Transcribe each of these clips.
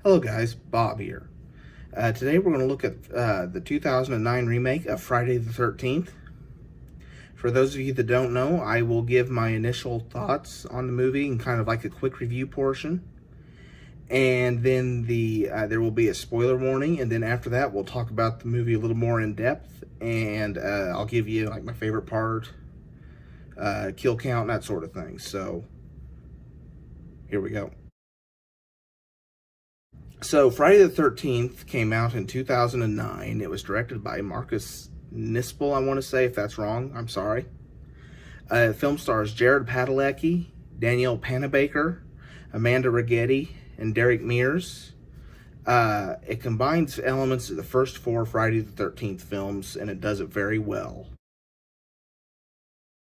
Hello guys, Bob here. Today we're going to look at the 2009 remake of Friday the 13th. For those of you that don't know, I will give my initial thoughts on the movie and kind of like a quick review portion. And then there will be a spoiler warning, and then after that we'll talk about the movie a little more in depth, and I'll give you like my favorite part, kill count, and that sort of thing. So here we go. So Friday the 13th came out in 2009. It was directed by Marcus Nispel, I want to say. If that's wrong, I'm sorry. The film stars Jared Padalecki, Danielle Panabaker, Amanda Righetti, and Derek Mears. It combines elements of the first four Friday the 13th films, and it does it very well.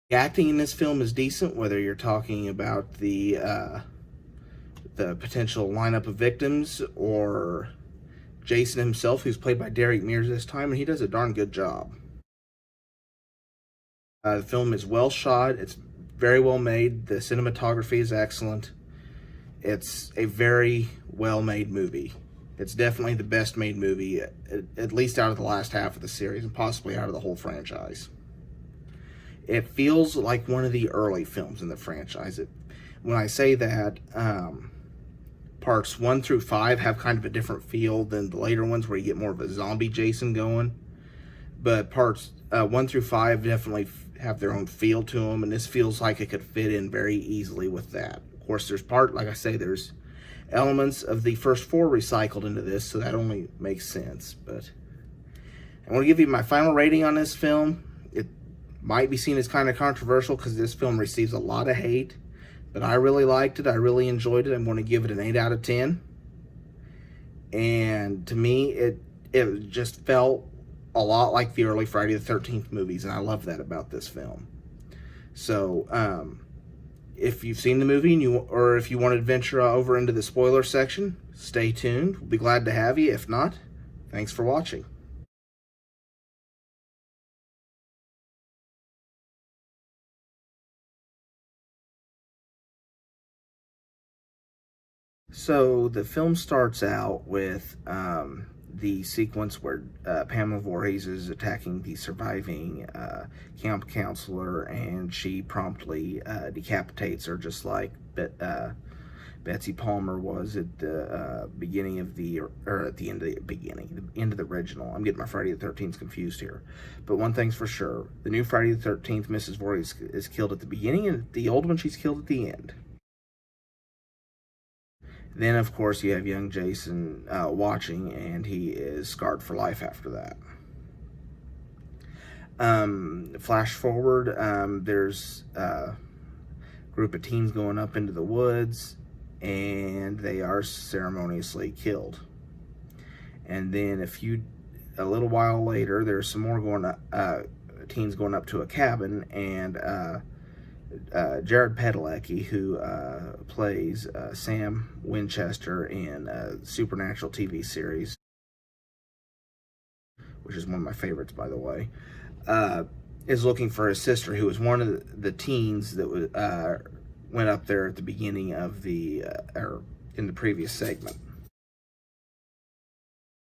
The acting in this film is decent, whether you're talking about the potential lineup of victims or Jason himself, who's played by Derek Mears this time, and he does a darn good job. The film is well shot. It's very well made. The cinematography is excellent. It's a very well made movie. It's definitely the best made movie, at least out of the last half of the series, and possibly out of the whole franchise. It feels like one of the early films in the franchise. When I say that, parts 1 through 5 have kind of a different feel than the later ones, where you get more of a zombie Jason going. But parts 1 through 5 definitely have their own feel to them, and this feels like it could fit in very easily with that. Of course, like I say, there's elements of the first 4 recycled into this, so that only makes sense. But I want to give you my final rating on this film. It might be seen as kind of controversial because this film receives a lot of hate. But I really liked it. I really enjoyed it. I'm going to give it an 8 out of 10. And to me, it just felt a lot like the early Friday the 13th movies, and I love that about this film. So, if you've seen the movie or if you want to venture over into the spoiler section, stay tuned. We'll be glad to have you. If not, thanks for watching. So the film starts out with the sequence where Pamela Voorhees is attacking the surviving camp counselor, and she promptly decapitates her, just like Betsy Palmer was at the beginning of at the end of the end of the original. I'm getting my Friday the 13th confused here. But one thing's for sure: the new Friday the 13th, Mrs. Voorhees is killed at the beginning, and the old one, she's killed at the end. Then, of course, you have young Jason watching, and he is scarred for life after that. Flash forward, there's a group of teens going up into the woods, and they are ceremoniously killed. And then a little while later, there's some more teens going up to a cabin, and Jared Padalecki, who plays Sam Winchester in a Supernatural TV series, which is one of my favorites, by the way, is looking for his sister, who was one of the teens that went up there at the beginning of or in the previous segment.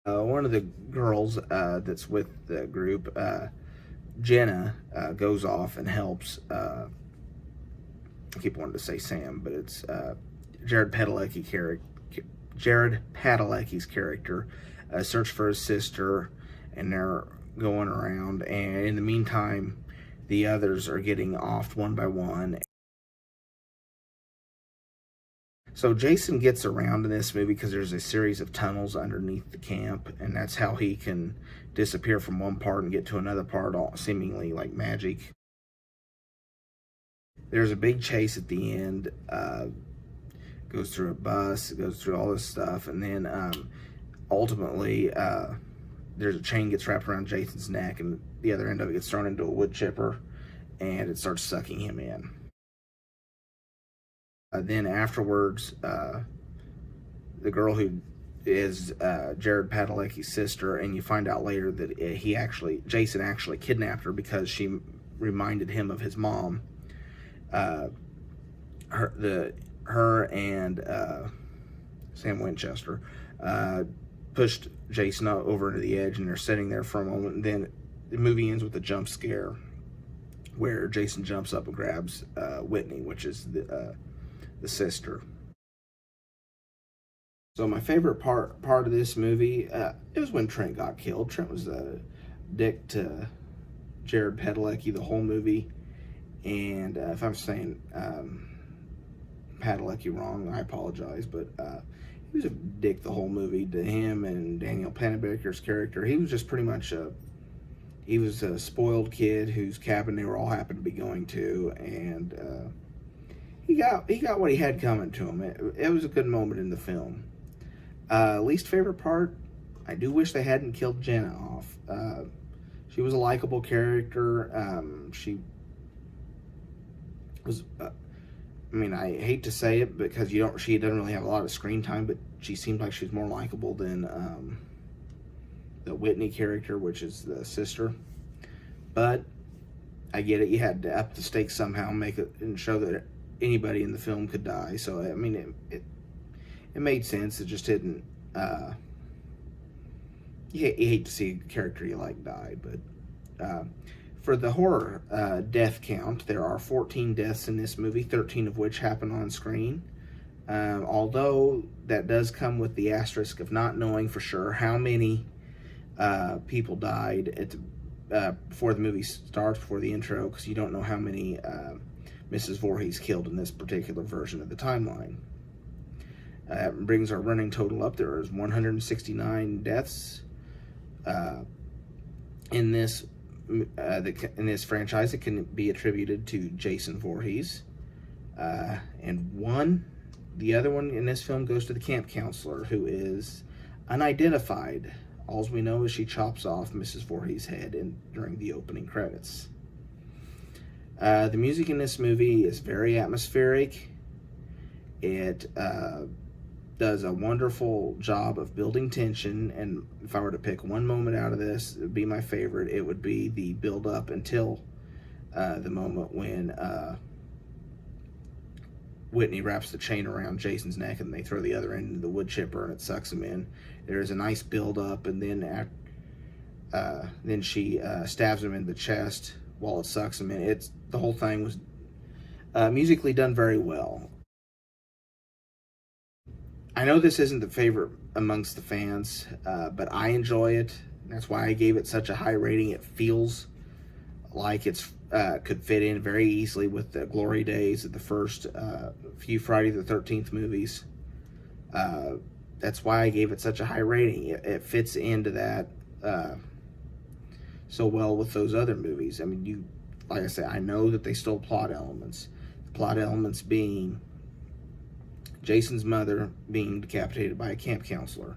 One of the girls that's with the group, Jenna, goes off and helps. I keep wanting to say Sam, but it's Jared Padalecki's character search for his sister, and they're going around, and in the meantime, the others are getting offed one by one. So Jason gets around in this movie because there's a series of tunnels underneath the camp, and that's how he can disappear from one part and get to another part, all seemingly like magic. There's a big chase at the end. Goes through a bus, it goes through all this stuff, and then ultimately there's a chain gets wrapped around Jason's neck, and the other end of it gets thrown into a wood chipper, and it starts sucking him in. Then afterwards, the girl who is Jared Padalecki's sister, and you find out later that Jason actually kidnapped her because she reminded him of his mom. Her and Sam Winchester pushed Jason over to the edge, and they're sitting there for a moment, and then the movie ends with a jump scare where Jason jumps up and grabs Whitney, which is the sister. So my favorite part of this movie, it was when Trent got killed. Trent was a dick to Jared Padalecki the whole movie, and if I'm saying Padalecki wrong, I apologize, but he was a dick the whole movie to him and Daniel Panabaker's character. He was just pretty much he was a spoiled kid whose cabin they were all happened to be going to, and he got what he had coming to him. It was a good moment in the film. Least favorite part, I do wish they hadn't killed Jenna off. She was a likable character. She was, I mean, I hate to say it because she doesn't really have a lot of screen time, but she seemed like she was more likable than the Whitney character, which is the sister. But I get it. You had to up the stakes somehow, make it and show that anybody in the film could die. So I mean, it made sense. It just didn't. You hate to see a character you like die, but for the horror death count, there are 14 deaths in this movie, 13 of which happen on screen. Although that does come with the asterisk of not knowing for sure how many people died before the movie starts, before the intro, because you don't know how many Mrs. Voorhees killed in this particular version of the timeline. Brings our running total up. There is 169 deaths in this franchise. It can be attributed to Jason Voorhees, and the other one in this film goes to the camp counselor, who is unidentified. All we know is she chops off Mrs. Voorhees' head during the opening credits. The music in this movie is very atmospheric. It does a wonderful job of building tension, and if I were to pick one moment out of this, it would be my favorite. It would be the build up until the moment when Whitney wraps the chain around Jason's neck and they throw the other end into the wood chipper and it sucks him in. There's a nice build up, and then she stabs him in the chest while it sucks him in. The whole thing was musically done very well. I know this isn't the favorite amongst the fans, but I enjoy it. That's why I gave it such a high rating. It feels like it's could fit in very easily with the glory days of the first few Friday the 13th movies. That's why I gave it such a high rating. It fits into that so well with those other movies. I mean, like I said, I know that they stole plot elements. The plot elements being Jason's mother being decapitated by a camp counselor.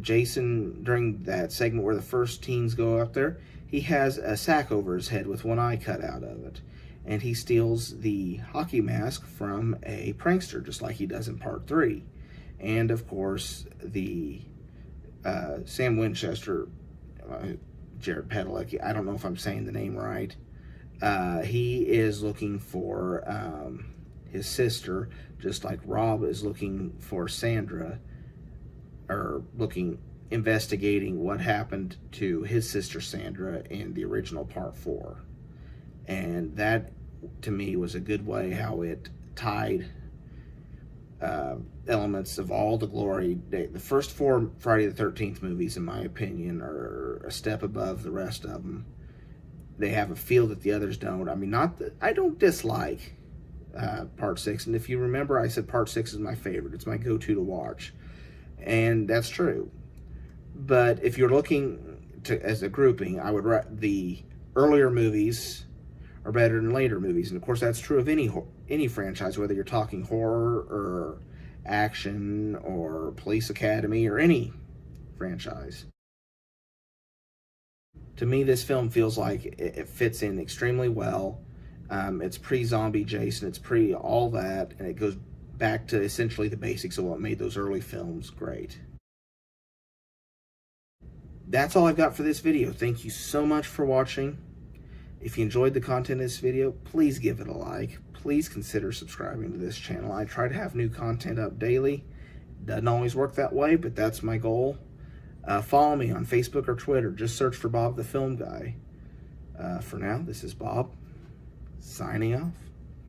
Jason, during that segment where the first teens go up there, he has a sack over his head with one eye cut out of it. And he steals the hockey mask from a prankster, just like he does in part 3. And, of course, the Sam Winchester, Jared Padalecki, I don't know if I'm saying the name right, he is looking for his sister, just like Rob is looking for Sandra, or investigating what happened to his sister Sandra in the original part 4. And that, to me, was a good way how it tied elements of all the glory. The first 4 Friday the 13th movies, in my opinion, are a step above the rest of them. They have a feel that the others don't. I mean, I don't dislike part 6, and if you remember, I said part 6 is my favorite. It's my go-to to watch, and that's true. But if you're looking to as a grouping, I would the earlier movies are better than later movies, and of course that's true of any franchise, whether you're talking horror or action or Police Academy or any franchise. To me, this film feels like it fits in extremely well. It's pre-zombie Jason, it's pre-all that, and it goes back to essentially the basics of what made those early films great. That's all I've got for this video. Thank you so much for watching. If you enjoyed the content of this video, please give it a like. Please consider subscribing to this channel. I try to have new content up daily, Doesn't always work that way, but that's my goal. Follow me on Facebook or Twitter. Just search for Bob the Film Guy. For now, this is Bob, signing off.